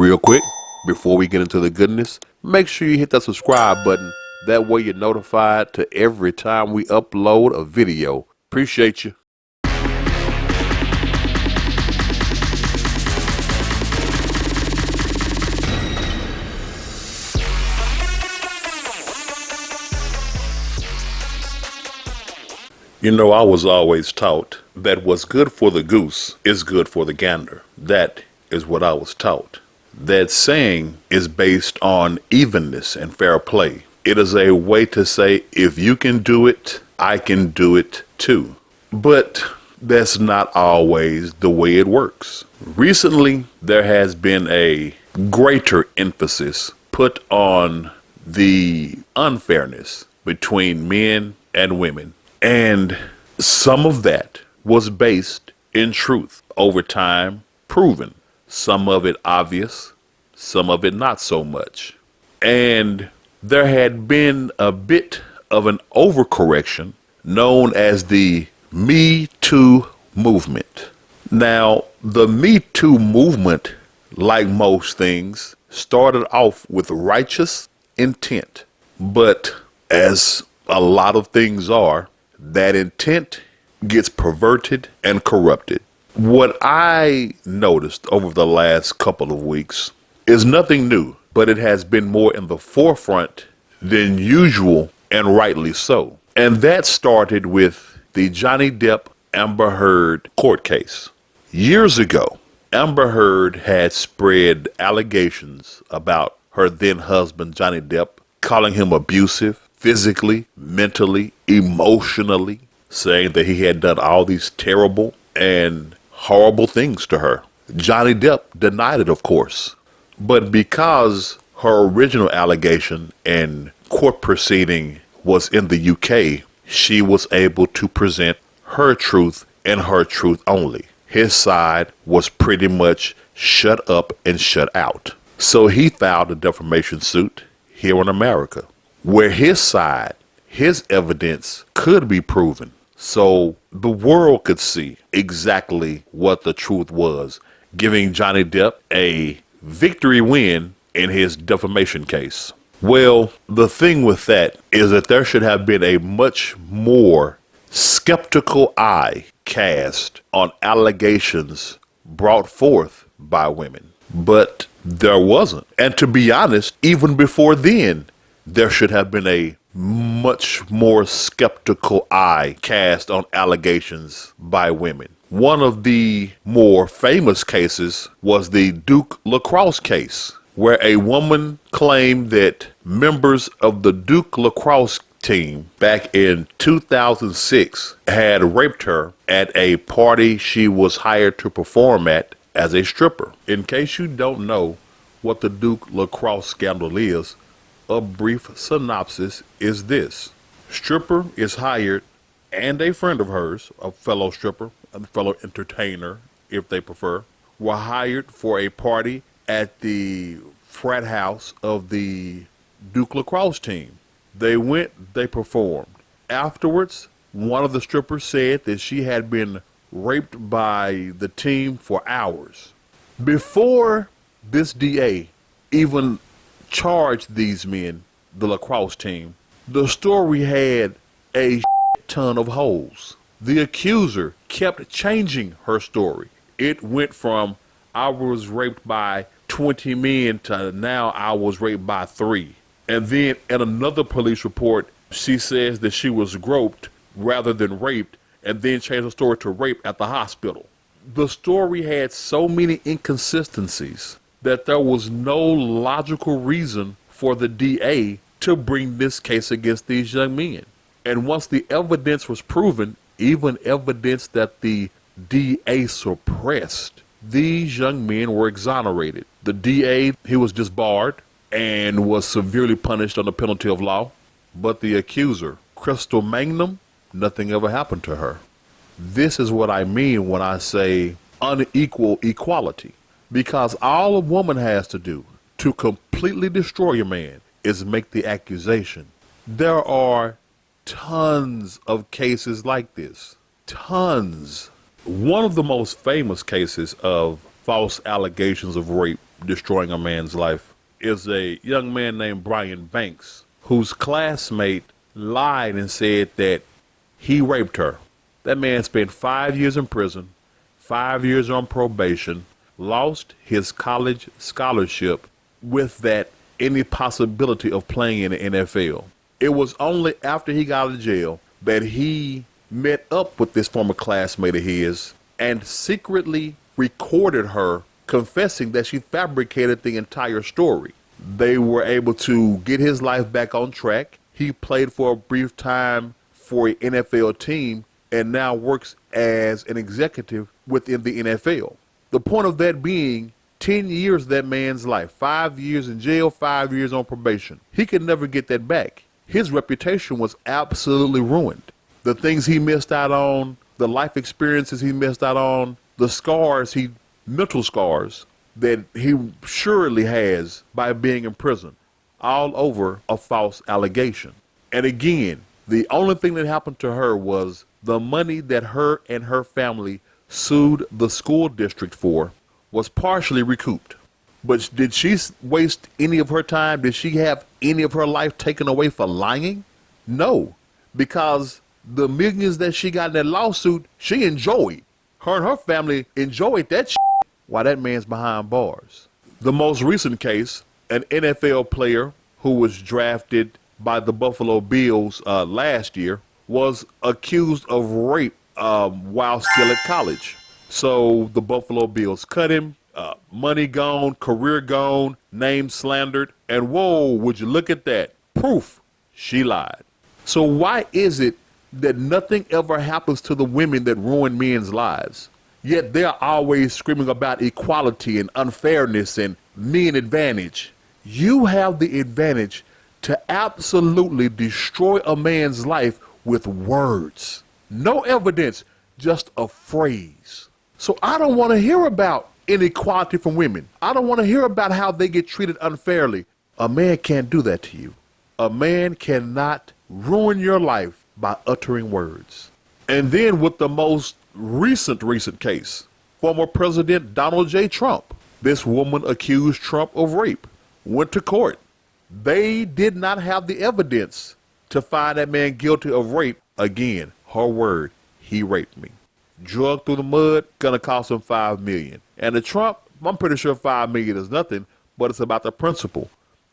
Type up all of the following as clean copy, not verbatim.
Real quick, before we get into the goodness, make sure you hit that subscribe button. That way you're notified to every time we upload a video. Appreciate you. You know, I was always taught that what's good for the goose is good for the gander. That is what I was taught. That saying is based on evenness and fair play. It is a way to say, if you can do it, I can do it too. But that's not always the way it works. Recently, there has been a greater emphasis put on the unfairness between men and women. And some of that was based in truth, over time proven. Some of it obvious, some of it not so much. And there had been a bit of an overcorrection known as the Me Too movement. Now, the Me Too movement, like most things, started off with righteous intent. But as a lot of things are, that intent gets perverted and corrupted. What I noticed over the last couple of weeks is nothing new, but it has been more in the forefront than usual, and rightly so. And that started with the Johnny Depp Amber Heard court case. Years ago, Amber Heard had spread allegations about her then husband, Johnny Depp, calling him abusive, physically, mentally, emotionally, saying that he had done all these terrible and horrible things to her. Johnny Depp denied it, of course. But because her original allegation and court proceeding was in the UK, she was able to present her truth and her truth only. His side was pretty much shut up and shut out. So he filed a defamation suit here in America, where his side, his evidence could be proven, so the world could see exactly what the truth was, giving Johnny Depp a victory win in his defamation case. Well, the thing with that is that there should have been a much more skeptical eye cast on allegations brought forth by women, but there wasn't. And to be honest, even before then, there should have been a much more skeptical eye cast on allegations by women. One of the more famous cases was the Duke lacrosse case, where a woman claimed that members of the Duke lacrosse team back in 2006 had raped her at a party she was hired to perform at as a stripper. In case you don't know what the Duke lacrosse scandal is, a brief synopsis is this. Stripper is hired, and a friend of hers, a fellow stripper, a fellow entertainer, if they prefer, were hired for a party at the frat house of the Duke lacrosse team. They went, they performed. Afterwards, one of the strippers said that she had been raped by the team for hours. Before this DA even charged these men, the lacrosse team, the story had a ton of holes. The accuser kept changing her story. It went from I was raped by 20 men to now I was raped by 3. And then in another police report, she says that she was groped rather than raped, and then changed the story to rape at the hospital. The story had so many inconsistencies that there was no logical reason for the DA to bring this case against these young men. And once the evidence was proven, even evidence that the DA suppressed, these young men were exonerated. The DA, he was disbarred and was severely punished on the penalty of law. But the accuser, Crystal Magnum, nothing ever happened to her. This is what I mean when I say unequal equality. Because all a woman has to do to completely destroy a man is make the accusation. There are tons of cases like this. Tons. One of the most famous cases of false allegations of rape destroying a man's life is a young man named Brian Banks, whose classmate lied and said that he raped her. That man spent 5 years in prison, 5 years on probation, lost his college scholarship with that any possibility of playing in the NFL. It was only after he got out of jail that he met up with this former classmate of his and secretly recorded her confessing that she fabricated the entire story. They were able to get his life back on track. He played for a brief time for an NFL team and now works as an executive within the NFL. The point of that being 10 years of that man's life, 5 years in jail, 5 years on probation. He could never get that back. His reputation was absolutely ruined. The things he missed out on, the life experiences he missed out on, the scars, mental scars that he surely has by being in prison, all over a false allegation. And again, the only thing that happened to her was the money that her and her family sued the school district for was partially recouped. But did she waste any of her time? Did she have any of her life taken away for lying? No, because the millions that she got in that lawsuit, she enjoyed. Her and her family enjoyed that shit while that man's behind bars. The most recent case, an NFL player who was drafted by the Buffalo Bills last year was accused of rape while still at college. So the Buffalo Bills cut him, money gone, career gone, name slandered, and whoa, would you look at that? Proof, she lied. So why is it that nothing ever happens to the women that ruin men's lives? Yet they're always screaming about equality and unfairness and men advantage. You have the advantage to absolutely destroy a man's life with words. No evidence, just a phrase. So I don't want to hear about inequality from women. I don't want to hear about how they get treated unfairly. A man can't do that to you. A man cannot ruin your life by uttering words. And then with the most recent case, former President Donald J. Trump. This woman accused Trump of rape, went to court. They did not have the evidence to find that man guilty of rape. Again, her word, he raped me. Drug through the mud, gonna cost him $5 million. And to Trump, I'm pretty sure $5 million is nothing, but it's about the principle.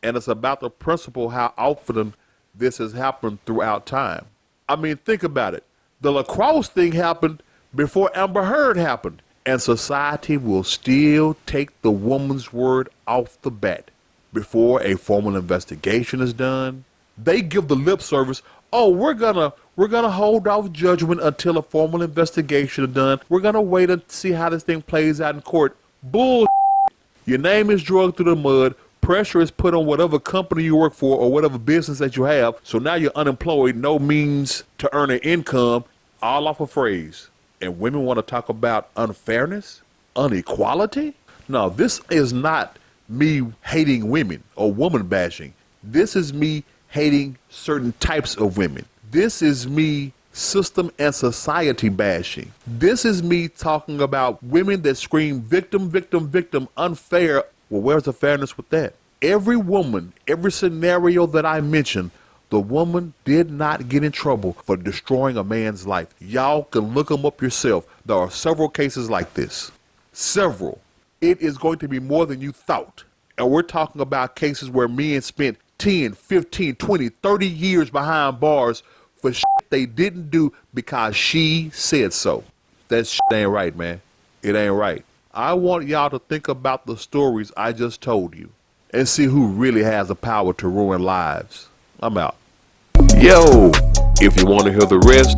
And it's about the principle how often this has happened throughout time. I mean, think about it. The lacrosse thing happened before Amber Heard happened. And society will still take the woman's word off the bat before a formal investigation is done. They give the lip service. Oh, we're gonna hold off judgment until a formal investigation is done. We're gonna wait and see how this thing plays out in court. Bull. Your name is dragged through the mud. Pressure is put on whatever company you work for or whatever business that you have. So now you're unemployed, no means to earn an income, all off a phrase. And women want to talk about unfairness, inequality? No, this is not me hating women or woman bashing. This is me hating certain types of women. This is me system and society bashing. This is me talking about women that scream victim, victim, victim, unfair. Well, where's the fairness with that? Every woman, every scenario that I mentioned, the woman did not get in trouble for destroying a man's life. Y'all can look them up yourself. There are several cases like this. Several. It is going to be more than you thought. And we're talking about cases where men spent 10, 15, 20, 30 years behind bars for shit they didn't do because she said so. That shit ain't right, man. It ain't right. I want y'all to think about the stories I just told you and see who really has the power to ruin lives. I'm out. Yo, if you want to hear the rest,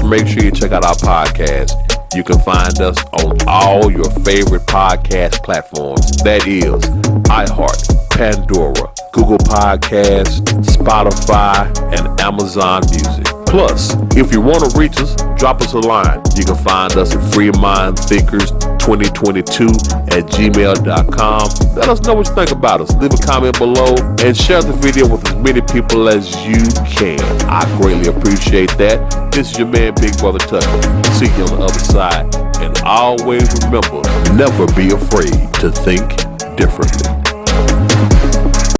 make sure you check out our podcast. You can find us on all your favorite podcast platforms. That is iHeart, Pandora, Google Podcasts, Spotify, and Amazon Music. Plus, if you want to reach us, drop us a line. You can find us at freemindthinkers2022@gmail.com. Let us know what you think about us. Leave a comment below and share the video with as many people as you can. I greatly appreciate that. This is your man, Big Brother Tucker. See you on the other side. And always remember, never be afraid to think differently.